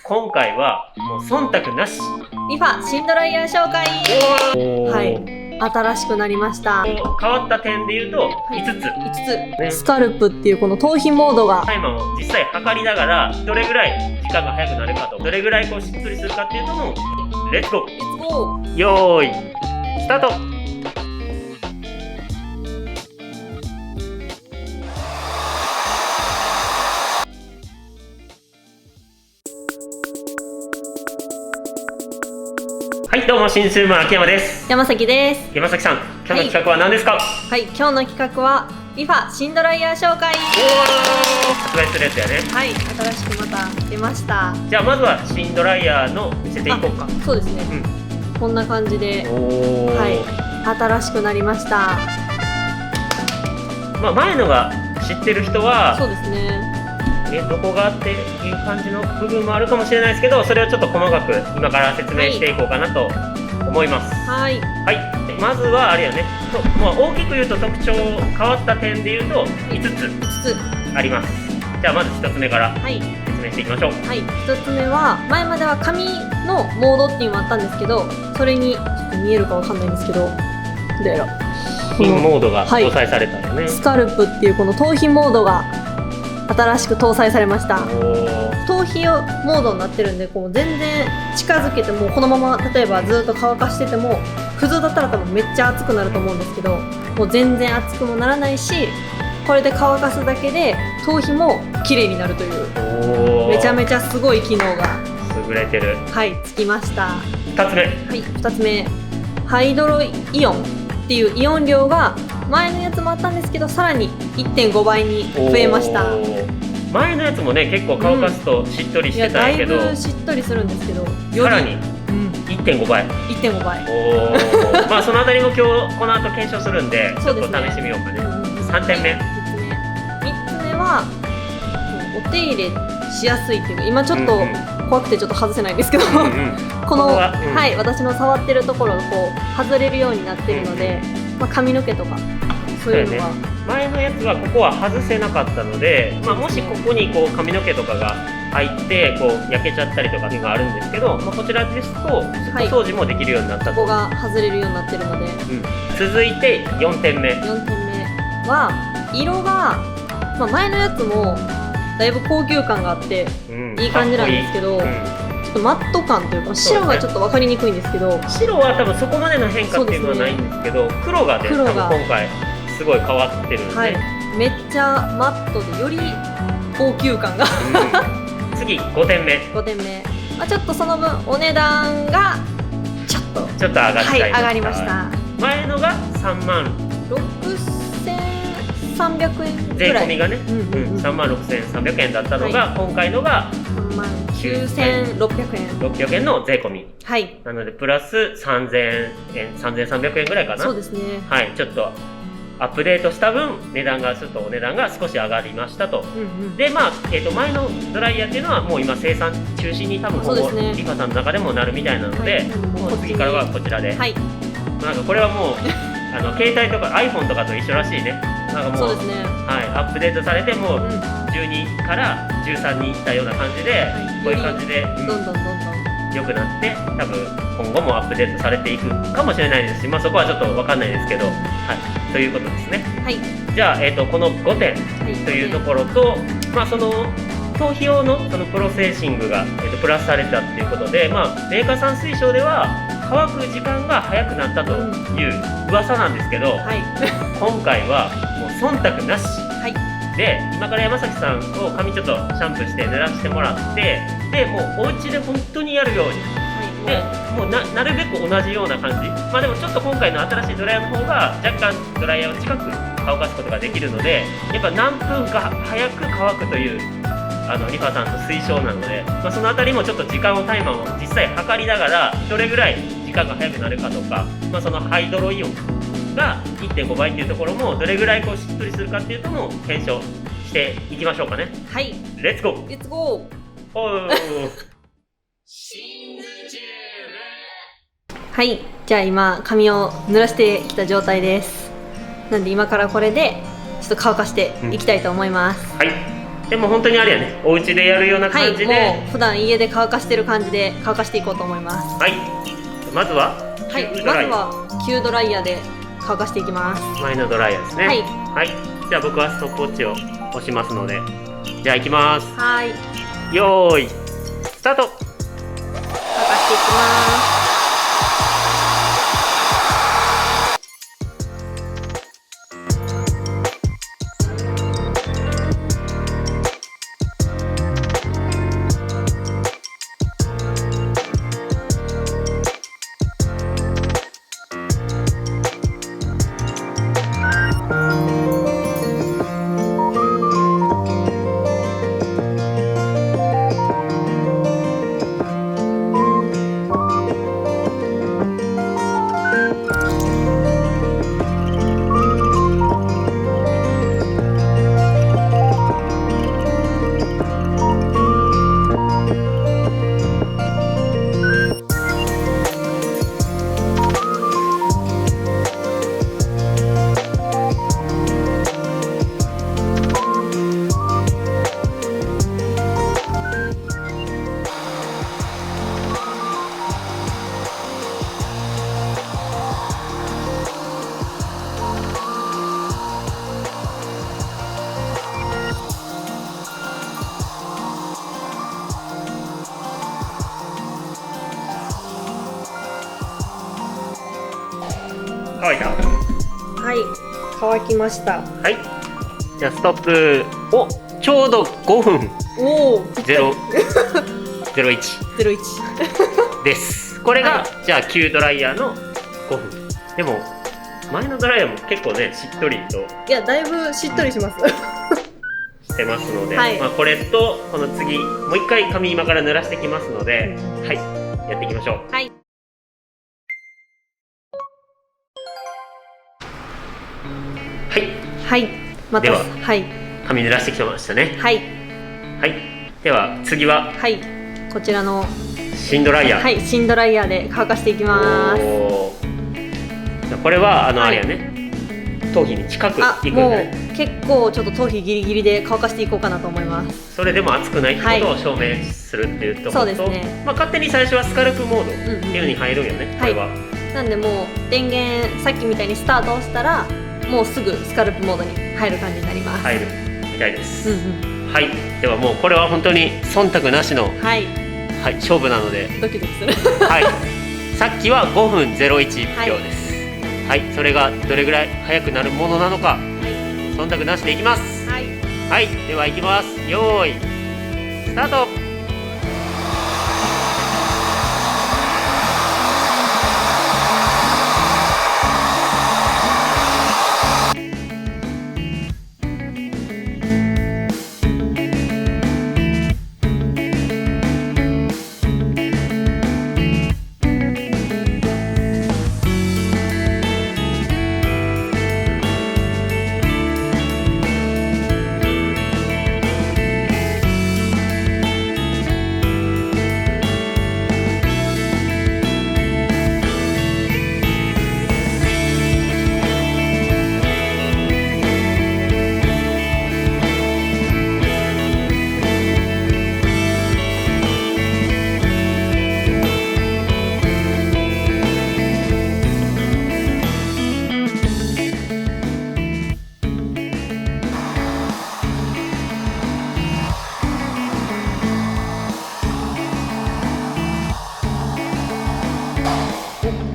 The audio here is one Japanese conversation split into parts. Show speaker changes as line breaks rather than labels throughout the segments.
今回はもう忖度なし。
リファ新ドライヤー紹介。はい、新しくなりました。
変わった点で言うと5つ、
ね、スカルプっていうこの頭皮モードが
タイマーを実際測りながらどれぐらい時間が早くなるかと、どれぐらいこうしっとりするかっていうのもレッツゴー。よーいスタート。はいどうも、新スーマー秋山です。
山崎です。
山崎さん、今日の企画は何ですか？
はい、今日の企画はリファ新ドライヤー紹介。
発売するやつやね。
はい、新しくまた出ました。
じゃあまずは新ドライヤーの見せていこうか。
そうですね、こんな感じで、はい、新しくなりました。
まあ前のが知ってる人は
そうですね、
どこがっていう感じの部分もあるかもしれないですけど、それをちょっと細かく今から説明していこうかなと思います。
はい、
はい、まずはあれよね、まあ、大きく言うと特徴変わった点で言うと5つあります。じゃあまず1つ目から説明していきましょう。
はい、1つ目は前までは髪のモードっていうのもあったんですけど、それにちょっと見えるかわかんないんですけど、どうやら
インモードが搭載されたよね。
スカルプっていうこの頭皮モードが新しく搭載されました。頭皮モードになってるんで、こう全然近づけてもこのまま例えばずっと乾かしてても、普通だったら多分めっちゃ熱くなると思うんですけど、もう全然熱くもならないし、これで乾かすだけで頭皮も綺麗になるという、めちゃめちゃすごい機能が
優れてる。はい、
つきました。
2つ目。
はい、2つ目、ハイドロイオンっていうイオン量が前のやつもあったんですけど、さらに 1.5 倍に増えました。
前のやつもね結構乾かすとしっとりしてたんやけど、
だいぶしっとりするんですけど、
さらに 1.5 倍。
1.5倍。
まあそのあたりも今日この後検証するんでちょっと試してみようかね。3点目。3
つ目はお手入れしやすいっていうか、今ちょっと怖くてちょっと外せないんですけど、このはい私の触ってるところがこう外れるようになってるので、まあ髪の毛とかそういうのは、
前のやつはここは外せなかったので、まあ、もしここにこう髪の毛とかが入ってこう焼けちゃったりとかっていうのがあるんですけど、まあ、こちらですと外掃除もできるようになったと。
ここが外れるようになってるので、
続いて4点目。
4点目は色が、まあ、前のやつもだいぶ高級感があっていい感じなんですけど、ちょっとマット感というか白がちょっと分かりにくいんですけど、
白は多分そこまでの変化っていうのはないんですけど、黒がね多分今回すごい変わってるんで、
めっちゃマットでより高級感が
次5点目。
5点目、まあ、ちょっとその分お値段がちょっと
上がっちゃいました。
上がりました。
前のが3万
6300円ぐらい、
税込みがね、3万6300円だったのが、今回のが
3万9600円
の税込み、
はい、
なのでプラス3000円3300円ぐらいかな。
そうですね、はい、
ちょっとアップデートした分お値段が少し上がりましたと。でまあ、前のドライヤーっていうのはもう今生産中止に多分リファさんの中でもなるみたいなので、もう次からはこちらで、なんかこれはもう携帯とか iPhone とかと一緒らしいね。なんかもう、アップデートされてもう12から13にいったような感じで、こういう感じでどんどん良くなって、多分今後もアップデートされていくかもしれないですし、まあ、そこはちょっと分かんないですけど、ということですね。じゃあ、この5点というところと、まあ、その頭皮用のそのプロセッシングが、プラスされたっていうことで、まあ、メーカーさん推奨では乾く時間が早くなったという噂なんですけど、今回はもう忖度なし、で今から山崎さんを髪ちょっとシャンプーして濡らしてもらって、でもうお家で本当にやるように、でもう なるべく同じような感じ、まあでもちょっと今回の新しいドライヤーの方が若干ドライヤーを近く乾かすことができるので、やっぱ何分か早く乾くというリファさんの推奨なので、まあ、そのあたりもちょっと時間をタイマーを実際測りながらどれぐらい時間が早くなるかとか、まあ、そのハイドロイオンが 1.5 倍っていうところもどれぐらいこうしっとりするかっていうのも検証していきましょうかね。はい、レッツゴー。
レッツゴー。はい、じゃあ今髪を濡らしてきた状態です。なんで今からこれでちょっと乾かしていきたいと思います。
でも本当にあれやね、お家でやるような感じで、
はい、もう普段家で乾かしてる感じで乾かしていこうと思います。
はい、まずは
はい、まずは9ドライヤーで乾かしていきます。
前のドライヤーですね。
はい、
はい、じゃあ僕はストップウォッチを押しますので、じゃあ行きます。
はい、
よーいスタート。
乾かしていきます。
乾いた。
はい、乾きました。
はい、じゃあストップ。お、ちょうど5分
おお、
0 01
01
です。これが、
はい、
じゃあ旧ドライヤーの5分。でも前のドライヤーも結構ねしっとりと
いや、だいぶしっとりします。
してますので、
はい、
まあこれとこの次もう一回髪今から濡らしてきますので、はい、やっていきましょう。
はい。
はい、
はい、また
では
はい、
髪濡らしてきてましたね。
はい、
はい、では次は
はい、こちらの
新ドライヤー。
はい、新ドライヤーで乾かしていきます。
おー、これは
はい、
あれやね、頭皮に近くいくん
も
で、
う結構ちょっと頭皮ギリギリで乾かしていこうかなと思います。
それでも熱くないってことを証明するっていうところと、
そうですね、
まあ勝手に最初はスカルプモードっていうのに入るんよね、これは。
なんでもう電源さっきみたいにスタートをしたらもうすぐスカルプモードに入る感じになります。
入るみたいです。
うんうん、
はい、ではもうこれは本当に忖度なしの、
はい、
はい、勝負なので、
ドキドキする。
はい、さっきは5分01秒です。はい、それがどれぐらい速くなるものなのか、忖度なしでいきます。
はい、
はい、ではいきます。よーいスタート。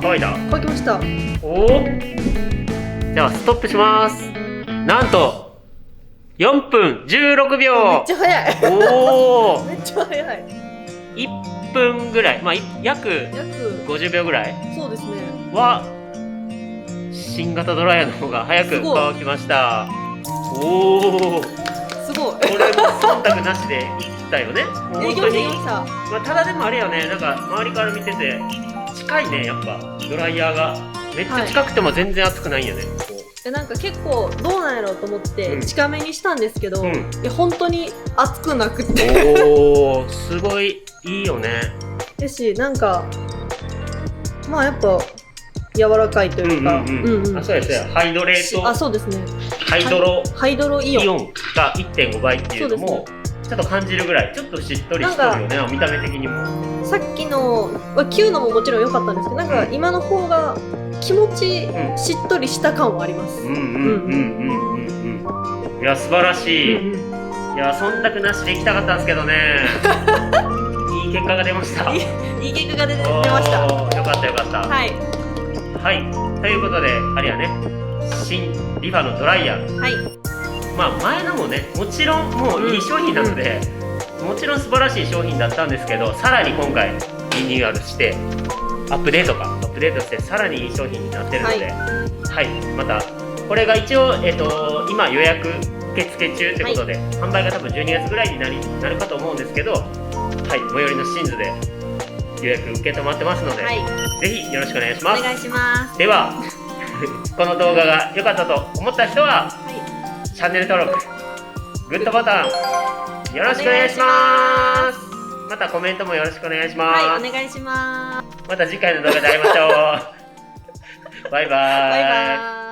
乾いた。
乾きました。
おお、ではストップします。なんと4分16秒。
めっちゃ早い。
おお、
めっちゃ早い。
1分ぐらい、まあ約50秒ぐらい
そうですね。
は新型ドライヤーの方が早く乾きました。おお、
すごい。
これも忖度なしでいったよね。もう本当に、まあ、ただでもあれよね、なんか周りから見てて近いね、やっぱドライヤーがめっちゃ近くても全然熱くないよね。こう
なんか結構どうなんやろうと思って近めにしたんですけど、いや本当に熱くなくて、
おー、すごいいいよね。
やし、なんかまあやっぱ柔らかいというか、
あ、そうですね、ハイドレート、
あ、そうですね、
ハイドロ
イオン
が 1.5 倍っていうのもちょっと感じるぐらいちょっとしっとりしとるよね、見た目的にも。
さっきの9のももちろん良かったんですけど、なんか今の方が気持ちしっとりした感はあります。
いや素晴らしい、いや忖度なしでいきたかったんですけどねいい結果が出ました。
いい結果が出ました。
よかったよかった。
はい、
はい、ということであれやね、新リファのドライヤー、
はい、
まあ前のもねもちろんもういい商品なので、もちろん素晴らしい商品だったんですけど、さらに今回リニューアルしてアップデートしてさらにいい商品になってるので、はい、またこれが一応、今予約受付中ってことで、販売が多分12月ぐらいになるかと思うんですけど、はい、最寄りのシンズで予約受け止まってますので、ぜひよろしくお願いします。
お願いします。
ではこの動画が良かったと思った人は、チャンネル登録、グッドボタンよろしくお願いします。またコメントもよろしくお願いします。
はい、お願いします。
また次回の動画で会いましょうバイバーイ。
バイバーイ。